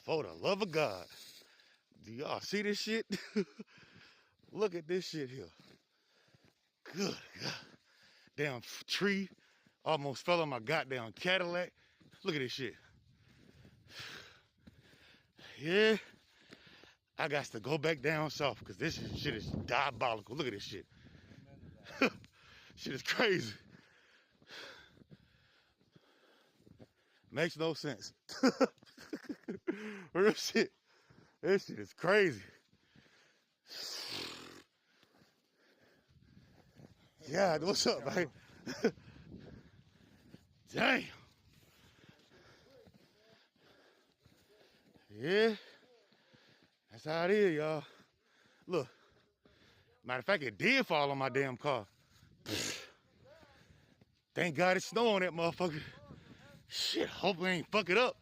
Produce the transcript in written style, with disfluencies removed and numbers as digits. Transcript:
For the love of God. Do y'all see this shit? Look at this shit here. Good God. Damn tree almost fell on my goddamn Cadillac. Look at this shit. Yeah. I got to go back down south because this shit is diabolical. Look at this shit. Shit is crazy. Makes no sense. Real shit. This shit is crazy. Yeah, what's up, man? Damn. Yeah. That's how it is, y'all. Look. Matter of fact, it did fall on my damn car. Thank God it's snow on that motherfucker. Shit, hopefully I ain't fuck it up.